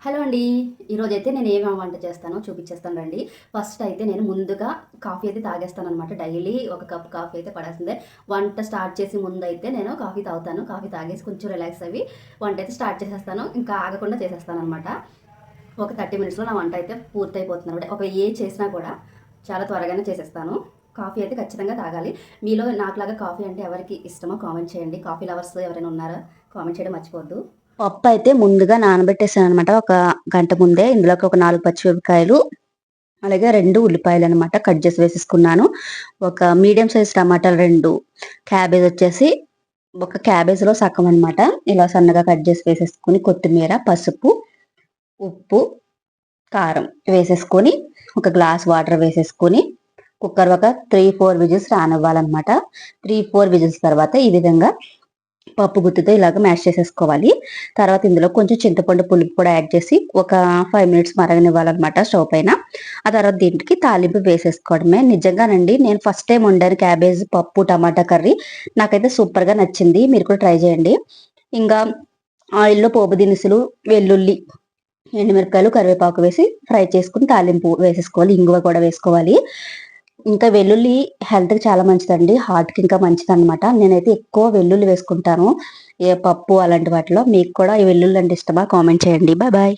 Hello అండి. ఈరోజైతే నేను ఏమేమి వంట చేస్తానో చూపించేస్తాను రండి. ఫస్ట్ అయితే నేను ముందుగా కాఫీ అయితే తాగేస్తాననమాట. డైలీ ఒక కప్ కాఫీ అయితే పడాల్సిందే. వంట స్టార్ట్ చేసే ముందైతే నేను కాఫీ తాగుతాను. కాఫీ తాగేసి కొంచెం రిలాక్స్ అయ్యి వంట అయితే స్టార్ట్ చేసేస్తాను. ఇంకా ఆగకుండా చేసేస్తాననమాట. ఒక 30 మినిట్స్‌లో నా వంట అయితే పూర్తయిపోతుందనమాట. ఒక ఏ చేసినా కూడా చాలా త్వరగానే చేసేస్తాను. కాఫీ అయితే ఖచ్చితంగా తాగాలి. మీలో నాకులాగా కాఫీ అంటే ఎవరికి ఇష్టమో కామెంట్ చేయండి. కాఫీ లవర్స్ ఎవరైనా ఉన్నారా? కామెంట్ చేయడం మర్చిపోవద్దు. పప్పు అయితే ముందుగా నానబెట్టేసాను అనమాట. ఒక గంట ముందే ఇందులోకి ఒక 4 పచ్చిమిరపకాయలు, అలాగే 2 ఉల్లిపాయలు అనమాట కట్ చేసి వేసేసుకున్నాను. ఒక మీడియం సైజ్ టమాటాలు 2, క్యాబేజ్ వచ్చేసి ఒక క్యాబేజ్‌లో సగం అనమాట. ఇలా సన్నగా కట్ చేసి వేసేసుకొని కొత్తిమీర, పసుపు, ఉప్పు, కారం వేసేసుకొని ఒక గ్లాస్ వాటర్ వేసేసుకొని కుక్కర్ ఒక 3, 4 విజిల్స్ రానివ్వాలనమాట. 3, 4 విజిల్స్ తర్వాత ఈ విధంగా పప్పు గుత్తితో ఇలాగ మ్యాష్ చేసేసుకోవాలి. తర్వాత ఇందులో కొంచెం చింతపండు పులుపు కూడా యాడ్ చేసి ఒక 5 మినిట్స్ మరగనివ్వాలన్నమాట స్టవ్ పైన. ఆ తర్వాత దీంట్లోకి తాలింపు వేసేసుకోవడమే. నిజంగానండి నేను ఫస్ట్ టైం వండాను క్యాబేజ్ పప్పు టమాటా కర్రీ. నాకైతే సూపర్‌గా నచ్చింది. మీరు కూడా ట్రై చేయండి. ఇంకా ఆయిల్‌లో పోపు దినుసులు, వెల్లుల్లి, ఎండుమిరపకాయలు, కరివేపాకు వేసి ఫ్రై చేసుకొని తాలింపు వేసేసుకోవాలి. ఇంగువ కూడా వేసుకోవాలి. ఇంకా వెల్లుల్లి హెల్త్‌కి చాలా మంచిదండి. హార్ట్‌కి ఇంకా మంచిదనమాట. నేనైతే ఎక్కువ వెల్లుల్లి వేసుకుంటాను. ఏ పప్పు అలాంటి వాటిలో. మీకు కూడా ఈ వెల్లుల్లి అంటే ఇష్టమా? కామెంట్ చేయండి. Bye bye.